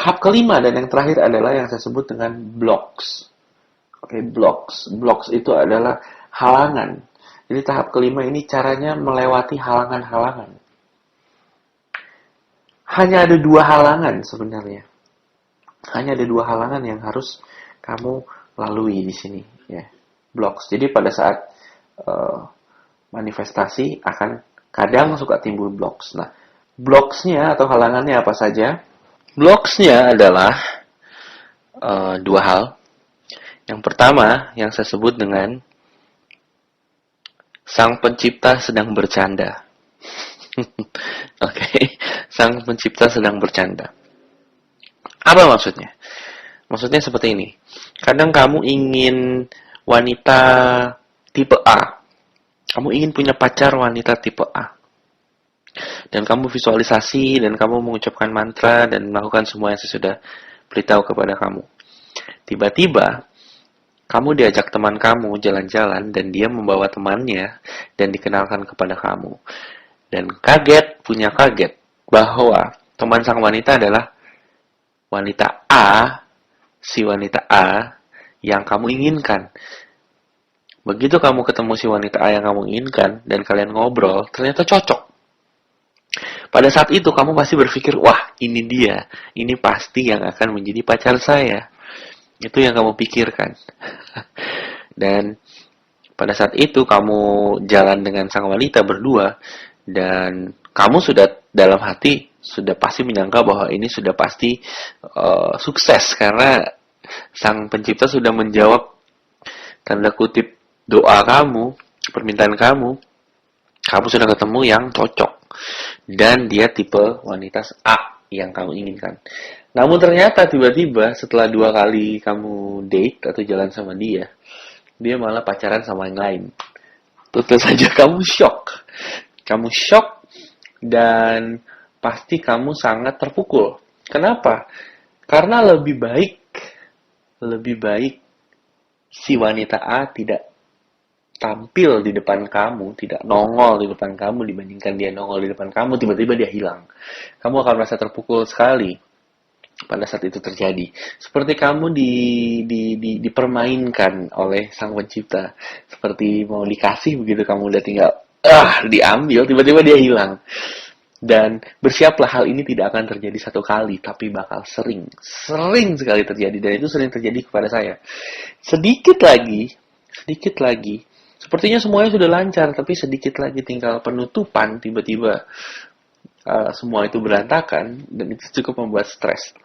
Tahap kelima dan yang terakhir adalah yang saya sebut dengan blocks. Oke, blocks. Blocks itu adalah halangan. Jadi tahap kelima ini caranya melewati halangan-halangan. Hanya ada dua halangan sebenarnya. Hanya ada dua halangan yang harus kamu lalui di sini, ya. Blocks. Jadi pada saat manifestasi akan kadang suka timbul blocks. Nah, blocksnya atau halangannya apa saja? Blocksnya adalah dua hal. Yang pertama, yang saya sebut dengan sang pencipta sedang bercanda. Oke, sang pencipta sedang bercanda. Apa maksudnya? Maksudnya seperti ini. Kadang kamu ingin wanita tipe A. Kamu ingin punya pacar wanita tipe A. Dan kamu visualisasi dan kamu mengucapkan mantra dan melakukan semua yang saya sudah beritahu kepada kamu. Tiba-tiba kamu diajak teman kamu jalan-jalan dan dia membawa temannya dan dikenalkan kepada kamu. Dan punya kaget bahwa teman sang wanita adalah wanita A, si wanita A yang kamu inginkan. Begitu kamu ketemu si wanita A yang kamu inginkan dan kalian ngobrol, ternyata cocok. Pada saat itu kamu pasti berpikir, wah ini dia, ini pasti yang akan menjadi pacar saya. Itu yang kamu pikirkan. Dan pada saat itu kamu jalan dengan sang wanita berdua dan kamu sudah dalam hati sudah pasti menyangka bahwa ini sudah pasti sukses karena sang pencipta sudah menjawab tanda kutip doa kamu, permintaan kamu. Kamu sudah ketemu yang cocok dan dia tipe wanita A yang kamu inginkan. Namun ternyata tiba-tiba setelah 2 kali kamu date atau jalan sama dia malah pacaran sama yang lain. Tentu saja kamu shock. Kamu shock dan pasti kamu sangat terpukul. Kenapa? Karena lebih baik si wanita A tidak tampil di depan kamu, tidak nongol di depan kamu dibandingkan dia nongol di depan kamu, tiba-tiba dia hilang. Kamu akan merasa terpukul sekali pada saat itu terjadi. Seperti kamu dipermainkan oleh sang pencipta. Seperti mau dikasih begitu kamu udah tinggal diambil, tiba-tiba dia hilang. Dan bersiaplah hal ini tidak akan terjadi 1 kali, tapi bakal sering sekali terjadi. Dan itu sering terjadi kepada saya. Sedikit lagi, sepertinya semuanya sudah lancar, tapi sedikit lagi tinggal penutupan, tiba-tiba semua itu berantakan, dan itu cukup membuat stres.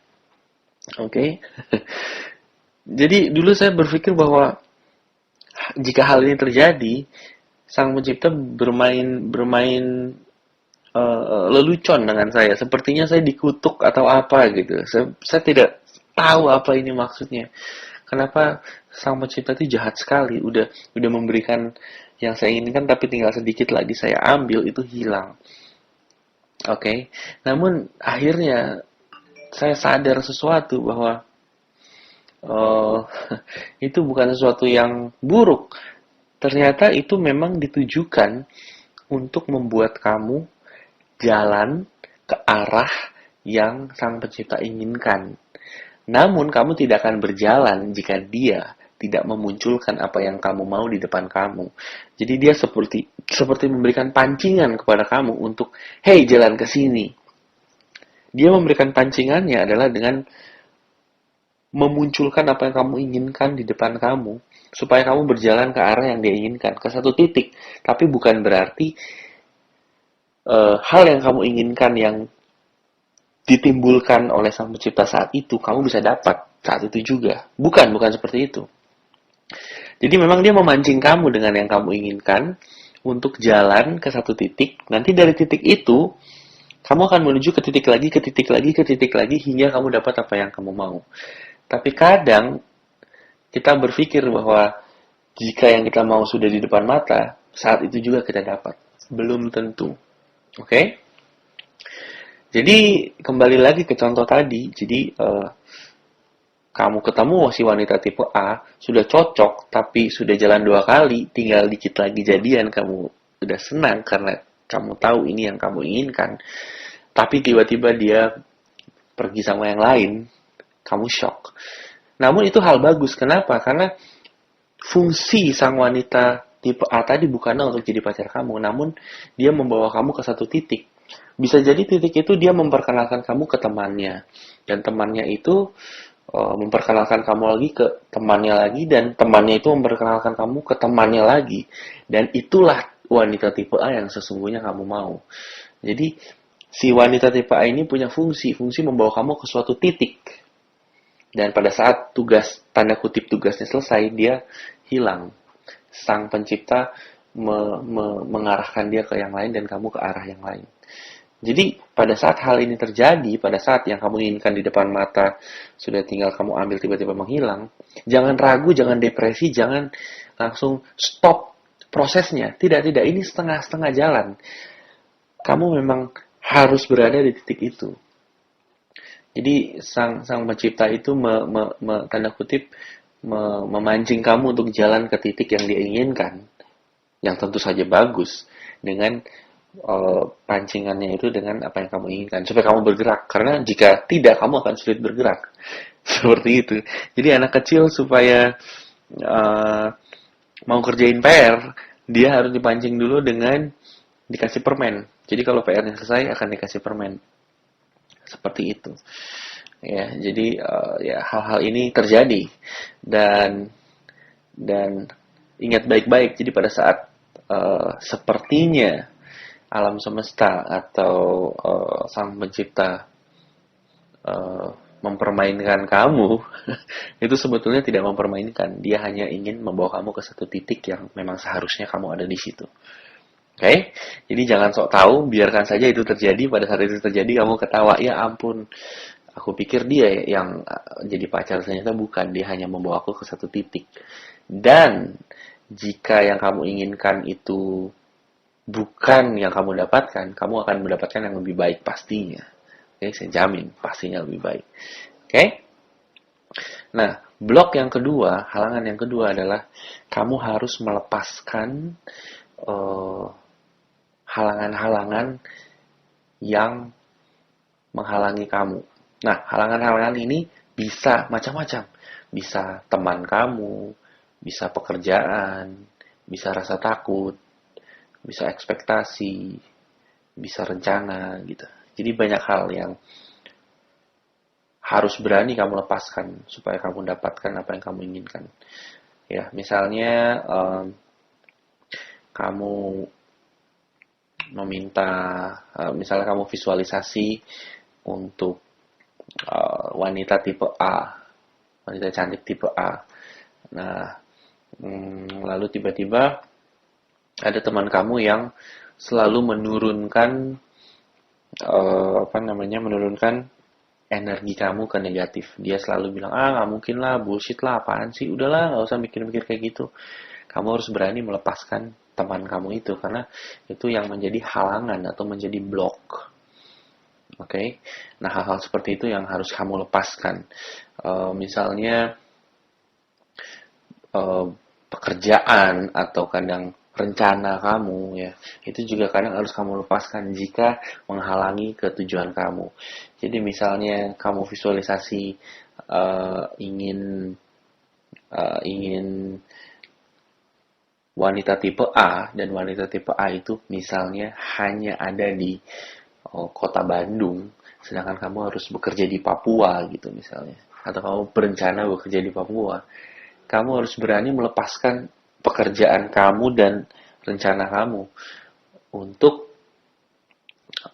Oke? Jadi dulu saya berpikir bahwa jika hal ini terjadi, sang pencipta bermain lelucon dengan saya. Sepertinya saya dikutuk atau apa gitu. Saya tidak tahu apa ini maksudnya. Kenapa sang pencipta itu jahat sekali, udah memberikan yang saya inginkan tapi tinggal sedikit lagi saya ambil, itu hilang. Oke. Namun akhirnya saya sadar sesuatu bahwa itu bukan sesuatu yang buruk. Ternyata itu memang ditujukan untuk membuat kamu jalan ke arah yang sang pencipta inginkan. Namun kamu tidak akan berjalan jika dia tidak memunculkan apa yang kamu mau di depan kamu. Jadi dia seperti memberikan pancingan kepada kamu untuk, hey, jalan ke sini. Dia memberikan pancingannya adalah dengan memunculkan apa yang kamu inginkan di depan kamu, supaya kamu berjalan ke arah yang dia inginkan, ke satu titik. Tapi bukan berarti hal yang kamu inginkan yang ditimbulkan oleh sang pencipta saat itu, kamu bisa dapat saat itu juga. Bukan seperti itu. Jadi memang dia memancing kamu dengan yang kamu inginkan untuk jalan ke satu titik. Nanti dari titik itu, kamu akan menuju ke titik lagi, hingga kamu dapat apa yang kamu mau. Tapi kadang, kita berpikir bahwa jika yang kita mau sudah di depan mata, saat itu juga kita dapat. Belum tentu. Oke? Jadi kembali lagi ke contoh tadi, jadi kamu ketemu si wanita tipe A, sudah cocok, tapi sudah jalan 2 kali, tinggal dikit lagi jadian, kamu udah senang karena kamu tahu ini yang kamu inginkan, tapi tiba-tiba dia pergi sama yang lain, kamu shock. Namun itu hal bagus. Kenapa? Karena fungsi sang wanita tipe A tadi bukanlah untuk jadi pacar kamu, namun dia membawa kamu ke satu titik. Bisa jadi titik itu dia memperkenalkan kamu ke temannya, dan temannya itu memperkenalkan kamu lagi ke temannya lagi, dan temannya itu memperkenalkan kamu ke temannya lagi. Dan itulah wanita tipe A yang sesungguhnya kamu mau. Jadi si wanita tipe A ini punya fungsi membawa kamu ke suatu titik. Dan pada saat tugas, tanda kutip tugasnya selesai, dia hilang. Sang pencipta mengarahkan dia ke yang lain dan kamu ke arah yang lain. Jadi pada saat hal ini terjadi, pada saat yang kamu inginkan di depan mata sudah tinggal kamu ambil tiba-tiba menghilang, jangan ragu, jangan depresi, jangan langsung stop prosesnya. Tidak, ini setengah-setengah jalan. Kamu memang harus berada di titik itu. Jadi sang pencipta itu tanda kutip memancing kamu untuk jalan ke titik yang dia inginkan, yang tentu saja bagus, dengan pancingannya itu dengan apa yang kamu inginkan, supaya kamu bergerak. Karena jika tidak, kamu akan sulit bergerak. Seperti itu. Jadi anak kecil supaya mau kerjain PR, dia harus dipancing dulu dengan dikasih permen. Jadi kalau PR-nya selesai, akan dikasih permen. Seperti itu. Ya, jadi ya hal-hal ini terjadi, dan ingat baik-baik. Jadi pada saat sepertinya alam semesta atau sang pencipta mempermainkan kamu, itu sebetulnya tidak mempermainkan. Dia hanya ingin membawa kamu ke satu titik yang memang seharusnya kamu ada di situ. Oke? Jadi jangan sok tahu, biarkan saja itu terjadi. Pada saat itu terjadi, kamu ketawa, ya ampun, aku pikir dia yang jadi pacar, ternyata bukan. Dia hanya membawa aku ke satu titik. Dan jika yang kamu inginkan itu bukan yang kamu dapatkan, kamu akan mendapatkan yang lebih baik pastinya. Oke, saya jamin pastinya lebih baik. Oke? Nah, blok yang kedua, halangan yang kedua adalah kamu harus melepaskan halangan-halangan yang menghalangi kamu. Nah, halangan-halangan ini bisa macam-macam. Bisa teman kamu, bisa pekerjaan, bisa rasa takut, bisa ekspektasi, bisa rencana gitu. Jadi banyak hal yang harus berani kamu lepaskan supaya kamu dapatkan apa yang kamu inginkan. Ya, misalnya kamu meminta, misalnya kamu visualisasi untuk wanita tipe A, wanita cantik tipe A. Nah, lalu tiba-tiba ada teman kamu yang selalu menurunkan menurunkan energi kamu ke negatif. Dia selalu bilang, nggak mungkin lah, bullshit lah, apaan sih, udahlah, nggak usah mikir-mikir kayak gitu. Kamu harus berani melepaskan teman kamu itu, karena itu yang menjadi halangan atau menjadi blok. Oke? Nah, hal-hal seperti itu yang harus kamu lepaskan. Misalnya pekerjaan atau kadang rencana kamu, ya, itu juga kadang harus kamu lepaskan jika menghalangi ketujuan kamu. Jadi misalnya kamu visualisasi ingin wanita tipe A, dan wanita tipe A itu misalnya hanya ada di kota Bandung, sedangkan kamu harus bekerja di Papua gitu misalnya, atau kamu berencana bekerja di Papua. Kamu harus berani melepaskan pekerjaan kamu dan rencana kamu untuk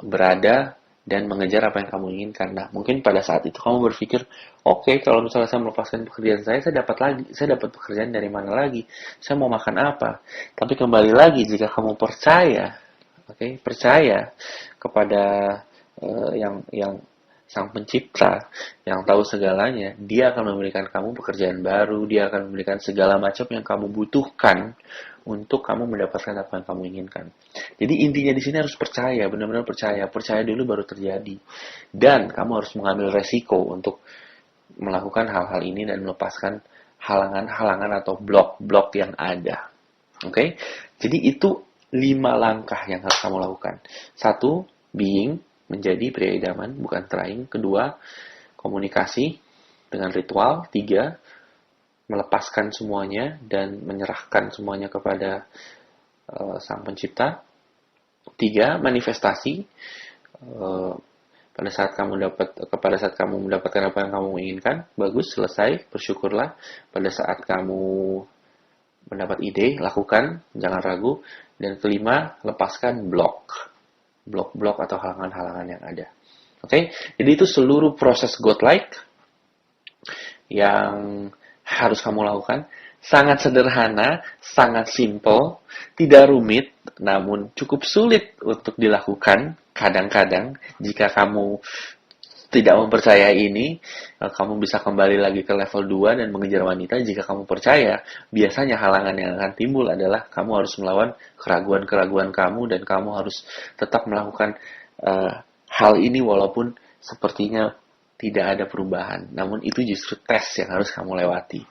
berada dan mengejar apa yang kamu inginkan. Nah, mungkin pada saat itu kamu berpikir, oke, kalau misalnya saya melepaskan pekerjaan saya dapat pekerjaan dari mana lagi? Saya mau makan apa? Tapi kembali lagi, jika kamu percaya, percaya kepada yang sang pencipta yang tahu segalanya, dia akan memberikan kamu pekerjaan baru, dia akan memberikan segala macam yang kamu butuhkan untuk kamu mendapatkan apa yang kamu inginkan. Jadi intinya di sini harus percaya, benar-benar percaya dulu baru terjadi. Dan kamu harus mengambil resiko untuk melakukan hal-hal ini dan melepaskan halangan-halangan atau blok-blok yang ada. Jadi itu 5 langkah yang harus kamu lakukan. 1, being, menjadi pria idaman, bukan trying. Kedua, komunikasi dengan ritual. Tiga, melepaskan semuanya dan menyerahkan semuanya kepada Sang Pencipta. Tiga, manifestasi. Pada saat kamu mendapatkan apa yang kamu inginkan, bagus, selesai, bersyukurlah. Pada saat kamu mendapat ide, lakukan, jangan ragu. Dan kelima, lepaskan blok atau halangan-halangan yang ada. Oke, jadi itu seluruh proses godlike yang harus kamu lakukan. Sangat sederhana, sangat simple, tidak rumit, namun cukup sulit untuk dilakukan. Kadang-kadang, jika kamu tidak mempercayai ini, kamu bisa kembali lagi ke level 2 dan mengejar wanita. Jika kamu percaya, biasanya halangan yang akan timbul adalah kamu harus melawan keraguan-keraguan kamu dan kamu harus tetap melakukan hal ini walaupun sepertinya tidak ada perubahan. Namun itu justru tes yang harus kamu lewati.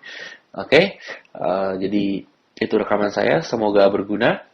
Oke? Jadi itu rekaman saya, semoga berguna.